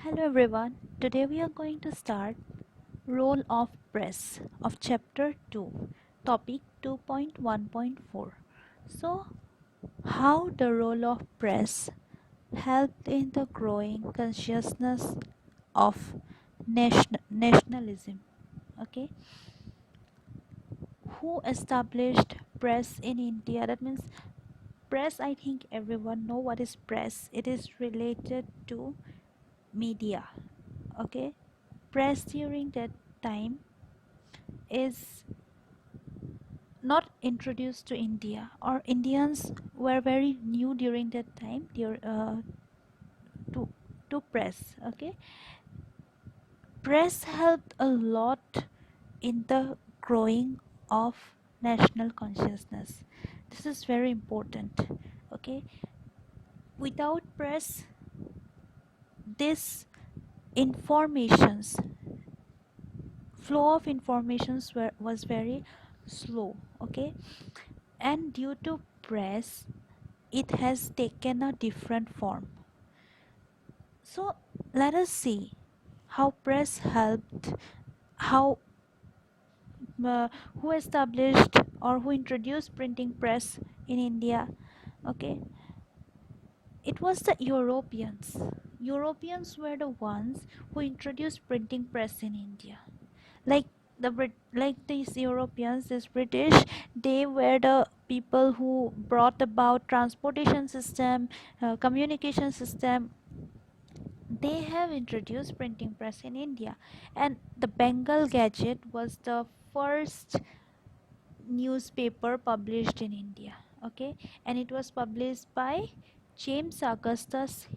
Hello everyone. Today we are going to start Role of Press of Chapter 2, Topic 2.1.4. So, how the role of press helped in the growing consciousness of nationalism. Okay, who established press in India? That means press. I think everyone know what is press. It is related to media. Okay, press during that time is not introduced to India, or Indians were very new during that time to press. Okay, press helped a lot in the growing of national consciousness. This is very important. Okay, without press, this informations flow of informations was very slow. Okay, and due to press it has taken a different form. So let us see how press helped, how who established or who introduced printing press in India. Okay, it was the Europeans. Europeans were the ones who introduced printing press in India. Like like these Europeans, this British, they were the people who brought about transportation system, communication system. They have introduced printing press in India, and the Bengal Gazette was the first newspaper published in India. Okay, and it was published by James Augustus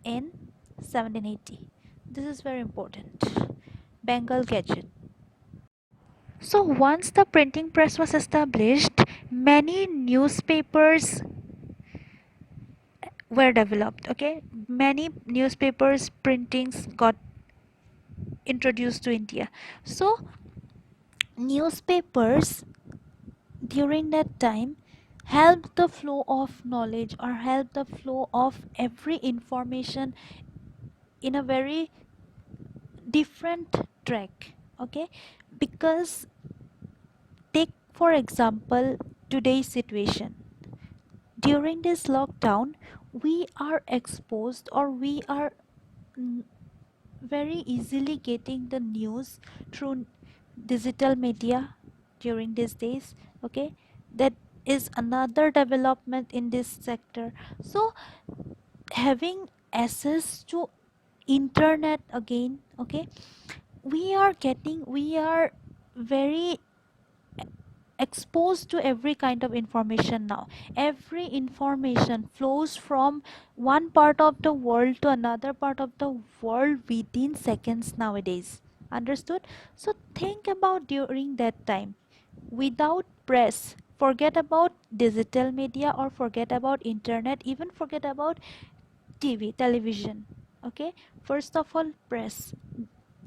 in 1780. This is very important. Bengal Gazette. So once the printing press was established, many newspapers were developed. Okay, many newspapers printings got introduced to India. So newspapers during that time help the flow of knowledge or help the flow of every information in a very different track. Okay, because take for example today's situation. During this lockdown we are exposed, or we are mm, very easily getting the news through digital media during these days. Okay, that is another development in this sector. So having access to internet again, okay, we are very exposed to every kind of information now. Every information flows from one part of the world to another part of the world within seconds nowadays. Understood? So think about during that time. Without press, forget about digital media or forget about internet, even forget about television. Okay, first of all press.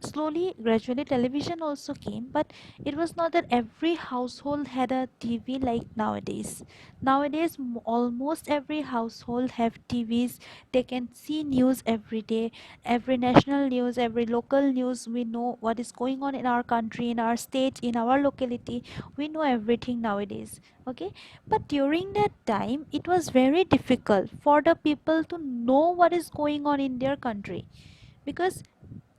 Slowly, gradually television also came, but it was not that every household had a TV like nowadays. Nowadays almost every household have TVs. They can see news every day, every national news, every local news. We know what is going on in our country, in our state, in our locality. We know everything nowadays. Okay, but during that time it was very difficult for the people to know what is going on in their country, because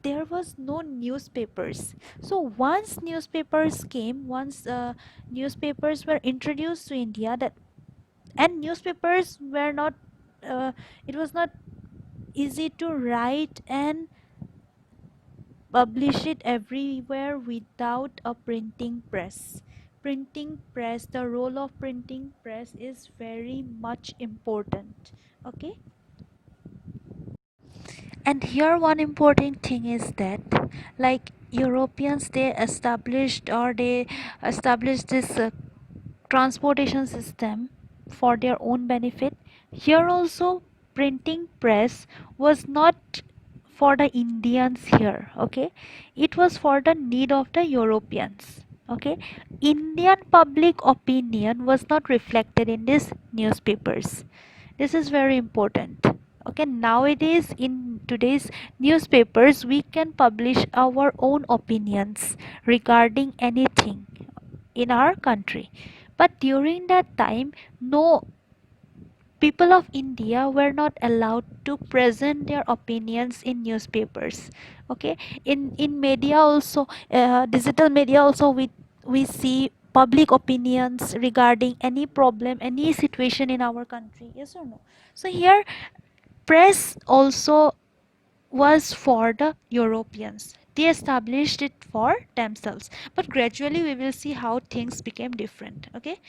there was no newspapers. So once newspapers came, once newspapers were introduced to India, that and newspapers were not it was not easy to write and publish it everywhere without a printing press. Printing press, the role of printing press is very much important. Okay, and here one important thing is that, like Europeans, they established this transportation system for their own benefit. Here also printing press was not for the Indians here. Okay, it was for the need of the Europeans. Okay, Indian public opinion was not reflected in these newspapers. This is very important. Okay, nowadays in today's newspapers we can publish our own opinions regarding anything in our country, but during that time no, people of India were not allowed to present their opinions in newspapers. Okay, in media also, digital media also, we see public opinions regarding any problem, any situation in our country. Yes or no? So here, press also was for the Europeans. They established it for themselves. But gradually we will see how things became different. Okay.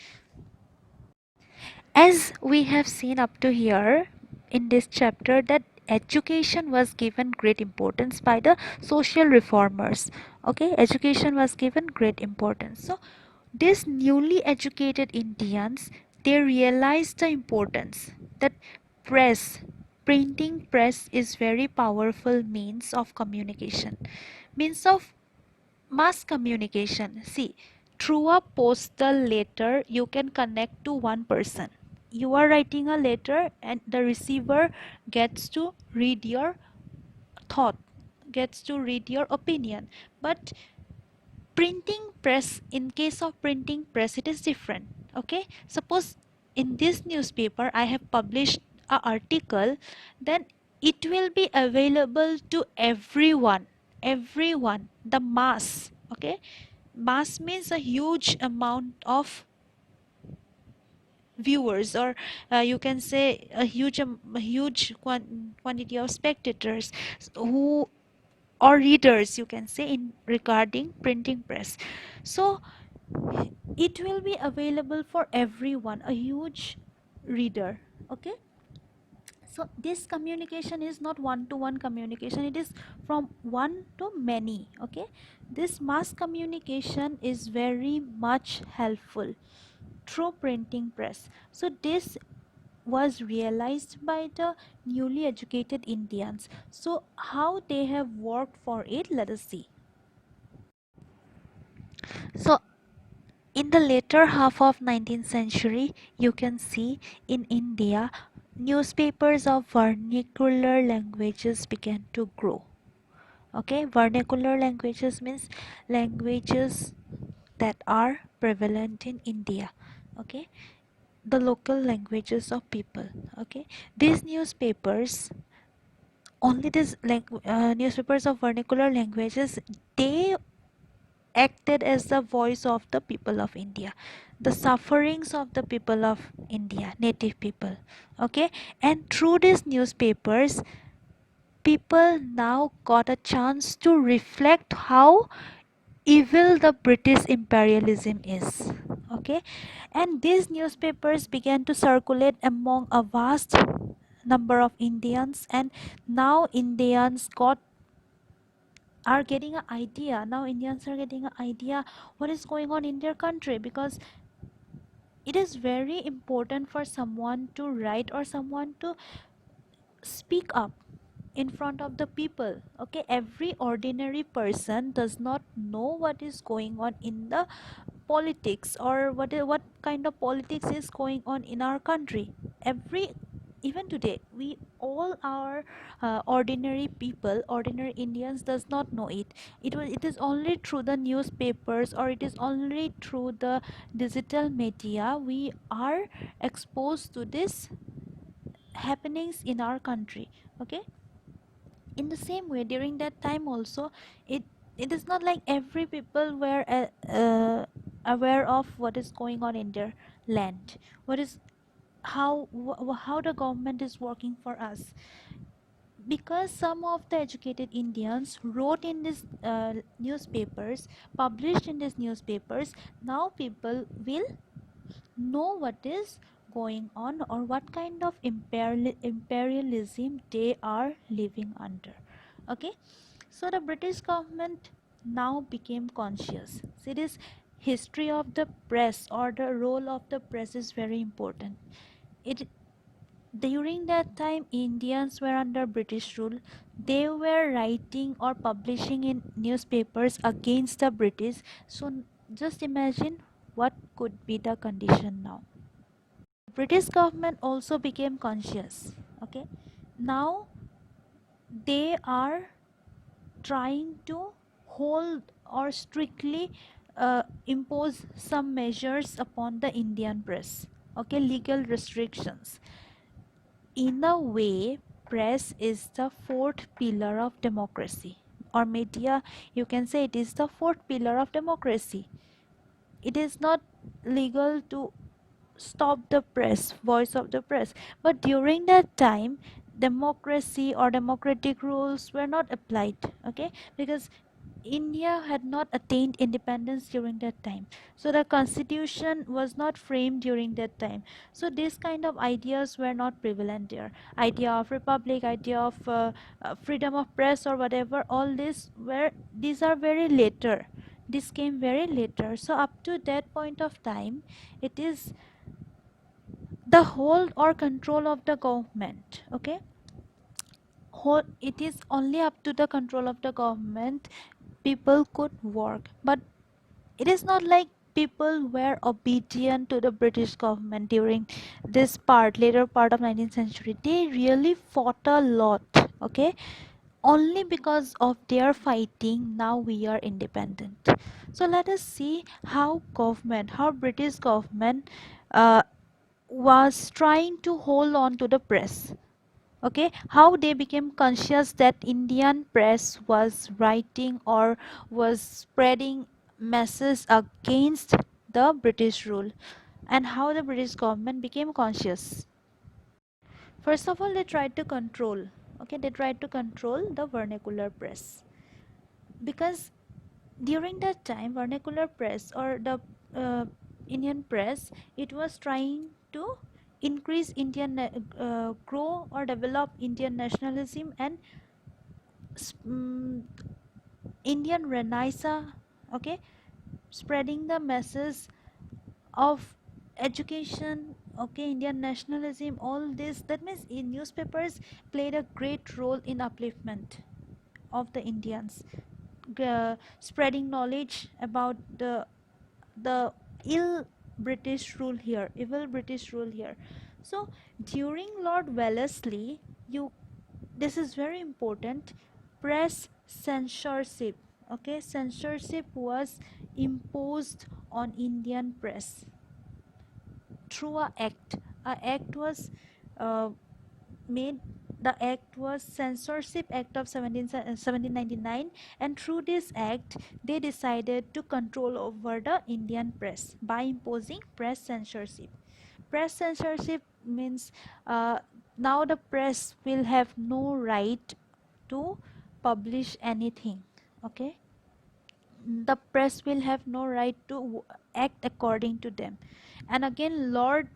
As we have seen up to here in this chapter, that education was given great importance by the social reformers. Okay, education was given great importance. So these newly educated Indians, they realized the importance that press, printing press is very powerful means of communication, means of mass communication. See, through a postal letter you can connect to one person. You are writing a letter and the receiver gets to read your thought, gets to read your opinion. But printing press, in case of printing press, it is different. Okay, suppose in this newspaper I have published a article, then it will be available to everyone, everyone, the mass. Okay, mass means a huge amount of viewers, or you can say a huge quantity of spectators who, or readers you can say, in regarding printing press. So it will be available for everyone, a huge reader. Okay, so this communication is not one to one communication, it is from one to many. Okay, this mass communication is very much helpful through printing press. So this was realized by the newly educated Indians. So how they have worked for it, let us see. So in the later half of 19th century, you can see in India, newspapers of vernacular languages began to grow. Okay, vernacular languages means languages that are prevalent in India. Okay, the local languages of people. Okay, these newspapers, only these newspapers of vernacular languages, they acted as the voice of the people of India, the sufferings of the people of India, native people. Okay, and through these newspapers, people now got a chance to reflect how evil the British imperialism is. Okay, and these newspapers began to circulate among a vast number of Indians, and now Indians got are getting an idea, now Indians are getting an idea what is going on in their country, because it is very important for someone to write or someone to speak up in front of the people. Okay, every ordinary person does not know what is going on in the politics, or what kind of politics is going on in our country. Every, even today, we all are ordinary people, ordinary Indians does not know it. It is only through the newspapers, or it is only through the digital media we are exposed to this happenings in our country. Okay, in the same way, during that time also, it it is not like every people were aware of what is going on in their land, what is, how the government is working for us. Because some of the educated Indians wrote in these newspapers, published in these newspapers, now people will know what is going on, or what kind of imperialism they are living under. Okay, so the British government now became conscious. So this history of the press, or the role of the press, is very important. It, during that time Indians were under British rule, they were writing or publishing in newspapers against the British. So just imagine what could be the condition now. British government also became conscious. Okay, Now they are trying to hold or strictly impose some measures upon the Indian press. Okay, legal restrictions. In a way, press is the fourth pillar of democracy, or media, you can say it is the fourth pillar of democracy. It is not legal to stop the press, voice of the press, but during that time democracy or democratic rules were not applied. Okay, because India had not attained independence during that time. So the constitution was not framed during that time. So these kind of ideas were not prevalent there. Idea of republic, idea of freedom of press or whatever, all these are very later. This came very later. So up to that point of time, it is the hold or control of the government. Okay, it is only up to the control of the government people could work, but it is not like people were obedient to the British government during this later part of 19th century. They really fought a lot. Okay, only because of their fighting now we are independent. So let us see how British government uh, was trying to hold on to the press. Okay, how they became conscious that Indian press was writing or was spreading messages against the British rule, and how the British government became conscious. First of all, they tried to control. Okay, they tried to control the vernacular press, because during that time vernacular press or the uh, Indian press, it was trying to increase grow or develop Indian nationalism and mm, Indian Renaissance. Okay, spreading the message of education. Okay, Indian nationalism, all this. That means in newspapers played a great role in upliftment of the Indians, spreading knowledge about the ill British rule here, evil British rule here. So during Lord Wellesley, you this is very important, press censorship. Okay, censorship was imposed on Indian press through a act was uh, made. The act was censorship act of 1799, and through this act they decided to control over the Indian press by imposing press censorship. Press censorship means uh, now the press will have no right to publish anything. Okay, the press will have no right to act according to them. And again, Lord,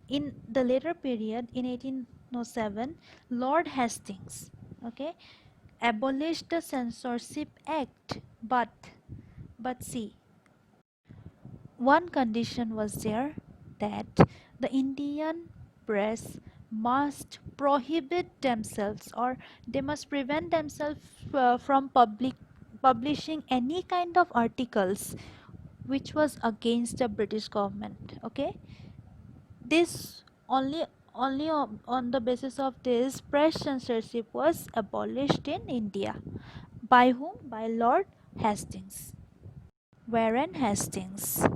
in the later period in 1807, Lord Hastings, okay, abolished the censorship act, but see, one condition was there, that the Indian press must prohibit themselves, or they must prevent themselves from publishing any kind of articles which was against the British government. Okay, this on the basis of this, press censorship was abolished in India. By whom? By Lord Hastings. Warren Hastings.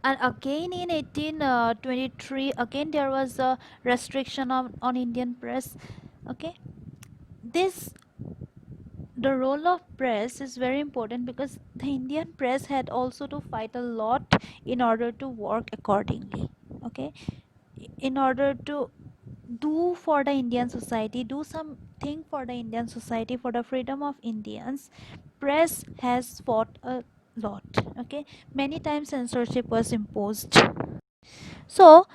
And again in 1823, again there was a restriction on Indian press. Okay, this the role of press is very important, because the Indian press had also to fight a lot in order to work accordingly. Okay, in order to do for the Indian society, do something for the Indian society, for the freedom of Indians, press has fought a lot. Okay, many times censorship was imposed. So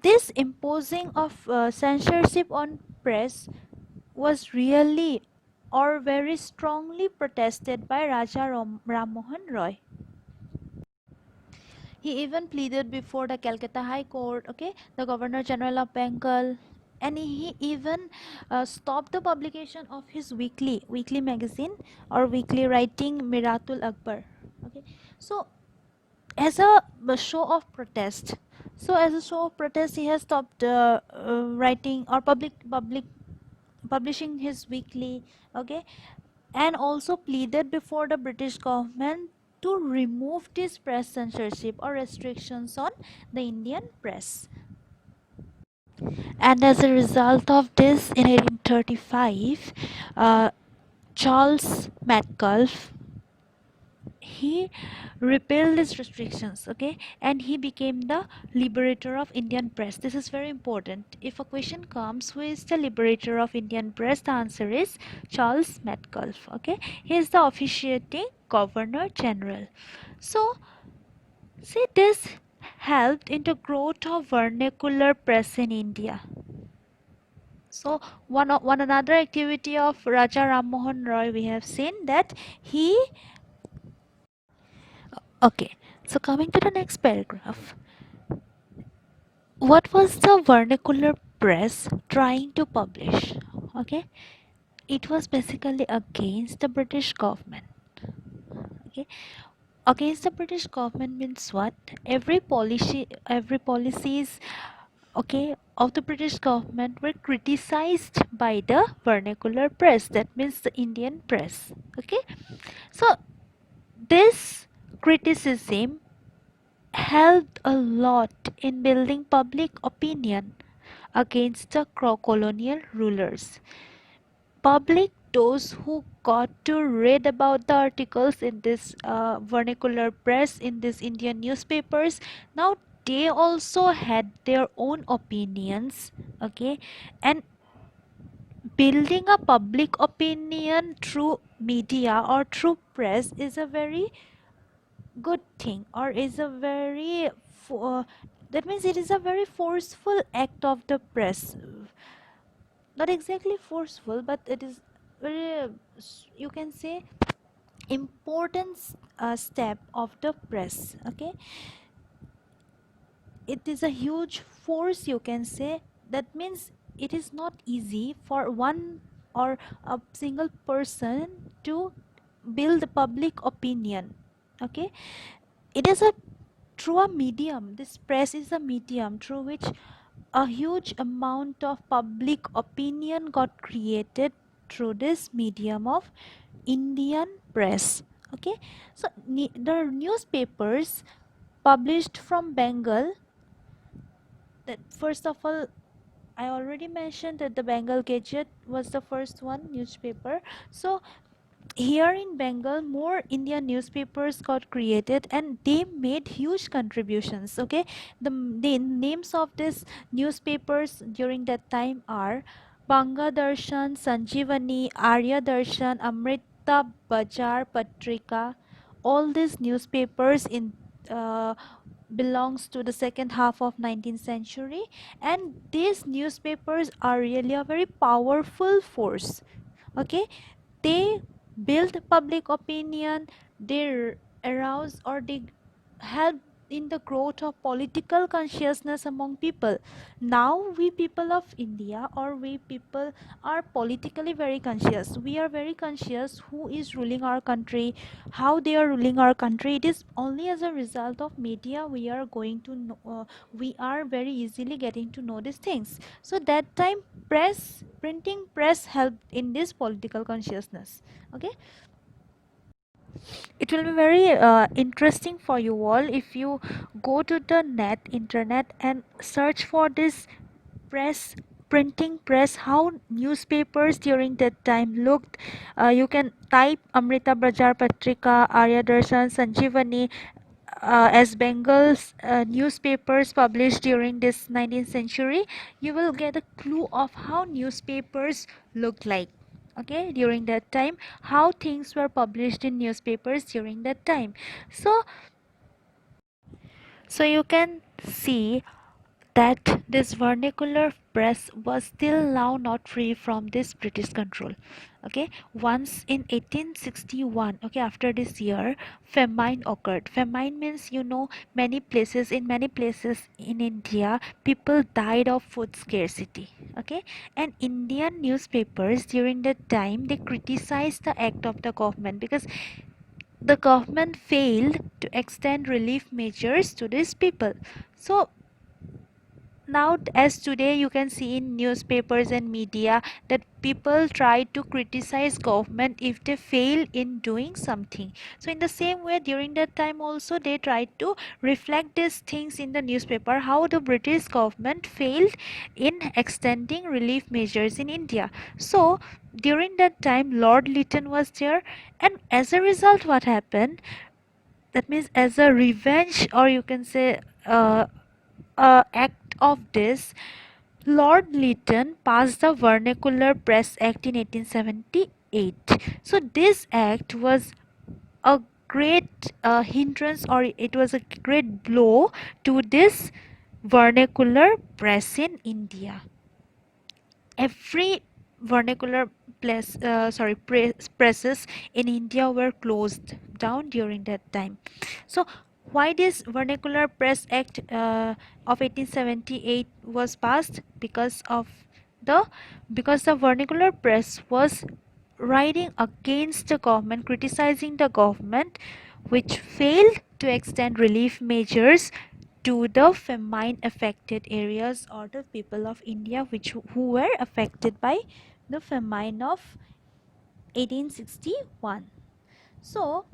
this imposing of censorship on press was really or very strongly protested by Raja Ram Mohan Roy. He even pleaded before the Calcutta High Court, okay, the Governor General of Bengal, and he even stopped the publication of his weekly magazine or weekly writing Miratul Akbar. Okay, so as a show of protest, So as a show of protest, he has stopped writing or publishing his weekly, okay, and also pleaded before the British government to remove this press censorship or restrictions on the Indian press. And as a result of this, in 1835, uh, Charles Metcalfe, he repealed these restrictions, okay, and he became the liberator of Indian press. This is very important. If a question comes, who is the liberator of Indian press, the answer is Charles Metcalfe, okay. He is the officiating governor general. So see, this helped in the growth of vernacular press in India. So one another activity of Raja Ram Mohan Roy, we have seen that he, okay. So coming to the next paragraph, what was the vernacular press trying to publish? Okay, it was basically against the British government. Okay, against the British government means what? Every policies, okay, of the British government were criticized by the vernacular press. That means the Indian press. Okay, so this criticism helped a lot in building public opinion against the colonial rulers. Public, those who got to read about the articles in this vernacular press, in these Indian newspapers, now they also had their own opinions, okay, and building a public opinion through media or through press is a very good thing, or is a very that means it is a very forceful act of the press. Not exactly forceful, but it is very you can say important step of the press, okay. It is a huge force, you can say. That means it is not easy for one or a single person to build public opinion, okay. It is a through a medium, this press is a medium through which a huge amount of public opinion got created through this medium of Indian press, okay. So the newspapers published from Bengal, that first of all I already mentioned that the Bengal Gazette was the first one newspaper. So here in Bengal, more Indian newspapers got created and they made huge contributions, okay. The names of these newspapers during that time are Banga Darshan, Sanjivani, Arya Darshan, Amrita Bajar Patrika. All these newspapers in uh, belongs to the second half of 19th century, and these newspapers are really a very powerful force, okay. They build public opinion, they arouse or they help in the growth of political consciousness among people. Now we people of India, or we people are politically very conscious. We are very conscious who is ruling our country, how they are ruling our country. It is only as a result of media we are going to know, we are very easily getting to know these things. So that time press, printing press helped in this political consciousness, okay. It will be very interesting for you all if you go to the internet and search for this press, printing press, how newspapers during that time looked. You can type Amrita Bajar Patrika, Arya Darshan, Sanjivani as Bengal's newspapers published during this 19th century. You will get a clue of how newspapers looked like, okay, during that time, how things were published in newspapers during that time. So you can see that this vernacular press was still now not free from this British control, okay. Once in 1861, okay, after this year, famine occurred. Famine means, you know, many places in India people died of food scarcity, okay. And Indian newspapers during that time, they criticized the act of the government because the government failed to extend relief measures to these people. So Now, as today you can see in newspapers and media that people try to criticize government if they fail in doing something. So in the same way, during that time also they tried to reflect these things in the newspaper, how the British government failed in extending relief measures in India. So during that time Lord Lytton was there, and as a result what happened, that means as a revenge, or you can say act of this, Lord Lytton passed the Vernacular Press Act in 1878. So this act was a great hindrance, or it was a great blow to this vernacular press in India. Every vernacular presses in India were closed down during that time. So why this vernacular press act of 1878 was passed? The because the vernacular press was writing against the government, criticizing the government, which failed to extend relief measures to the famine affected areas, or the people of India who were affected by the famine of 1861. So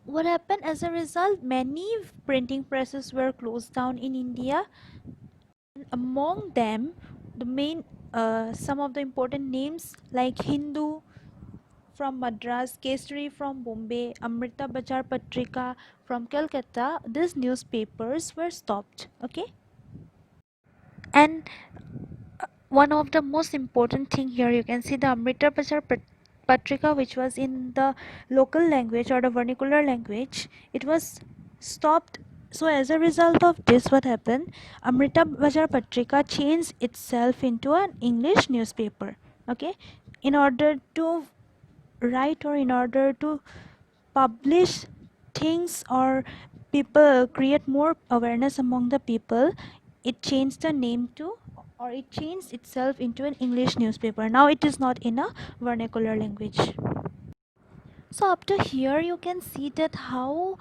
what happened as a result? Many printing presses were closed down in India. Among them, the main some of the important names like Hindu from Madras, Kesari from Bombay, Amrita Bachar Patrika from Calcutta, these newspapers were stopped. Okay, and one of the most important thing here, you can see the Amrita Bachar Patrika, which was in the local language or the vernacular language, it was stopped. So as a result of this, what happened? Amrita Bachar Patrika changed itself into an English newspaper. Okay, in order to write, or in order to publish things, or people create more awareness among the people, it changed the name to, or it changed itself into an English newspaper. Now it is not in a vernacular language. So up to here you can see that how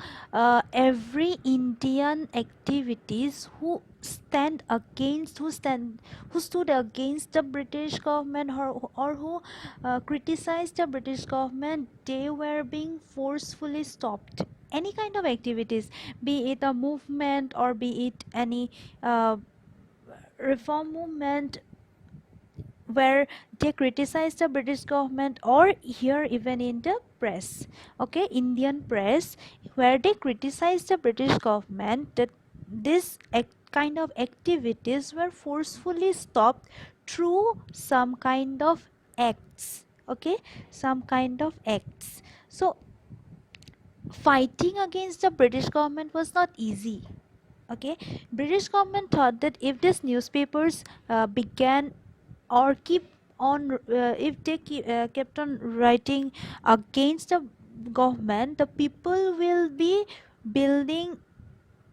every Indian activities who stood against the British government, or who criticized the British government, they were being forcefully stopped. Any kind of activities, be it a movement or be it any uh, reform movement, where they criticize the British government, or here even in the press, okay, Indian press, where they criticize the British government, that this kind of activities were forcefully stopped through some kind of acts. Okay, some kind of acts. So fighting against the British government was not easy. Okay, British government thought that if these newspapers began or keep on if they kept on writing against the government, the people will be building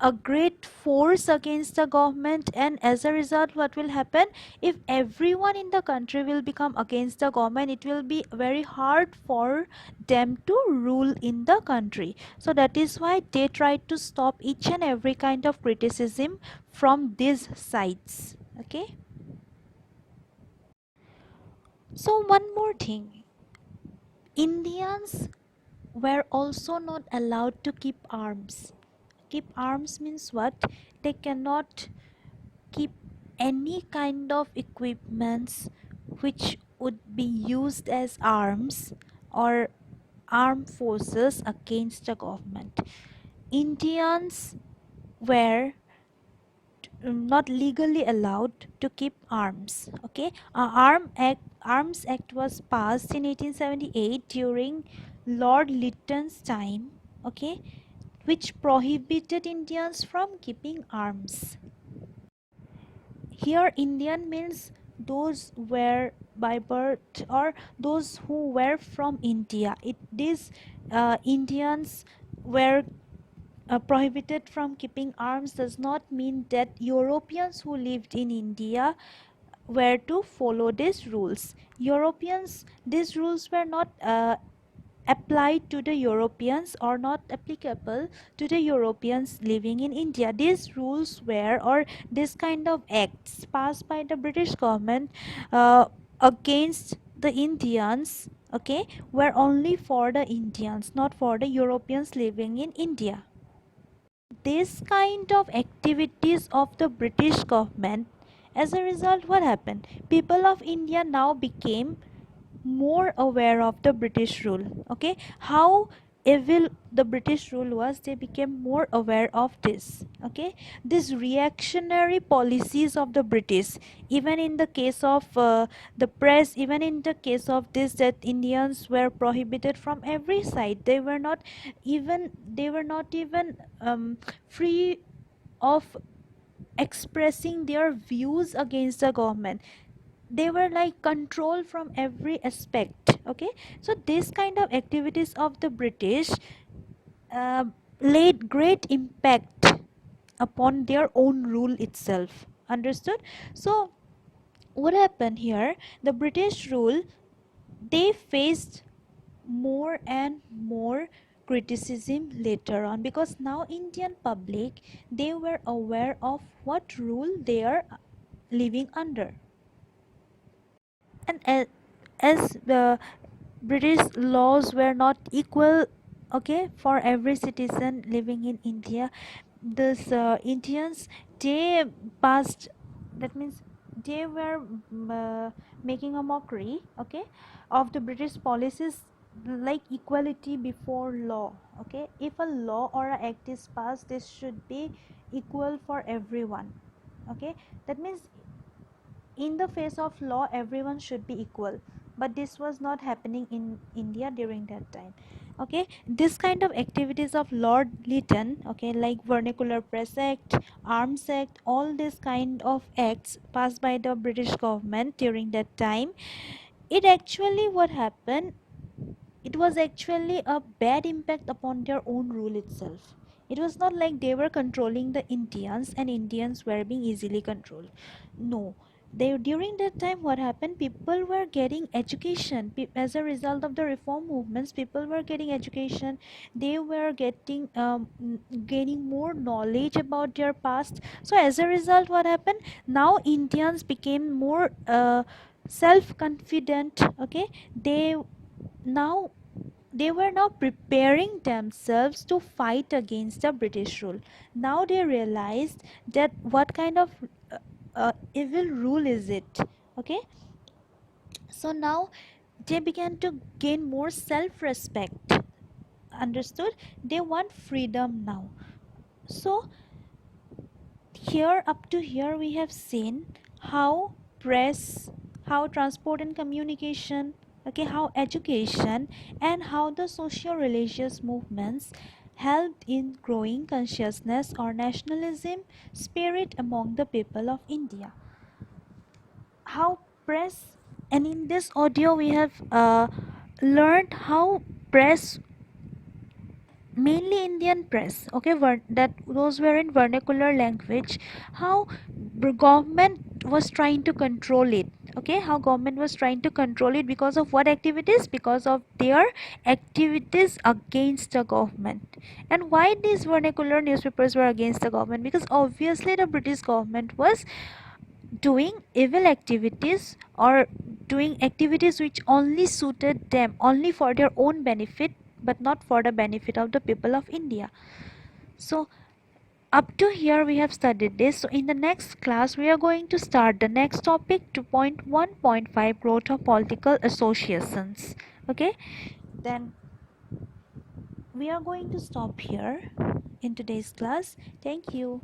a great force against the government, and as a result what will happen, if everyone in the country will become against the government, it will be very hard for them to rule in the country. So that is why they try to stop each and every kind of criticism from these sides. Okay, so one more thing, Indians were also not allowed to keep arms. Keep arms means what? They cannot keep any kind of equipments which would be used as arms or armed forces against the government. Indians were not legally allowed to keep arms. Okay, arms act was passed in 1878 during Lord Lytton's time. Okay, which prohibited Indians from keeping arms. Here Indian means those were by birth, or those who were from India. These Indians were prohibited from keeping arms does not mean that Europeans who lived in India were to follow these rules. Europeans, these rules were not applied to the Europeans or not applicable to the Europeans living in India. These rules were, or this kind of acts passed by the British government against the Indians, okay, were only for the Indians, not for the Europeans living in India. This kind of activities of the British government, as a result, what happened? People of India now became more aware of the British rule. Okay, how evil the British rule was, they became more aware of this. Okay, these reactionary policies of the British, even in the case of the press, even in the case of this, that Indians were prohibited from every side. They were not even free of expressing their views against the government. They were like controlled from every aspect. Okay, so this kind of activities of the British uh, laid great impact upon their own rule itself. Understood? So what happened here, the British rule, they faced more and more criticism later on, because now Indian public, they were aware of what rule they are living under. And as the British laws were not equal, okay, for every citizen living in India, this Indians, they passed, that means they were making a mockery, okay, of the British policies, like equality before law. Okay, if a law or a act is passed, this should be equal for everyone. Okay, that means in the face of law everyone should be equal, but this was not happening in India during that time. Okay, this kind of activities of Lord Lytton, okay, like Vernacular Press Act, Arms Act, all this kind of acts passed by the British government during that time, it actually, what happened, it was actually a bad impact upon their own rule itself. It was not like they were controlling the Indians and Indians were being easily controlled. No. They, during that time, what happened? People were getting education. As a result of the reform movements, people were getting education. They were getting gaining more knowledge about their past. So as a result, what happened? Now Indians became more self-confident. Okay, they now they were now preparing themselves to fight against the British rule. Now they realized that what kind of evil rule is it. Okay, so now they began to gain more self-respect. Understood? They want freedom now. So here, up to here, we have seen how press, how transport and communication, okay, how education, and how the socio religious movements helped in growing consciousness or nationalism spirit among the people of India. How press, and in this audio we have learned how press, mainly Indian press, okay, that those were in vernacular language, how government was trying to control it. Okay, how government was trying to control it because of what activities? Because of their activities against the government. And why these vernacular newspapers were against the government? Because obviously the British government was doing evil activities, or doing activities which only suited them, only for their own benefit, but not for the benefit of the people of India. So up to here we have studied this. So in the next class we are going to start the next topic, 2.1.5, growth of political associations. Okay, then we are going to stop here in today's class. Thank you.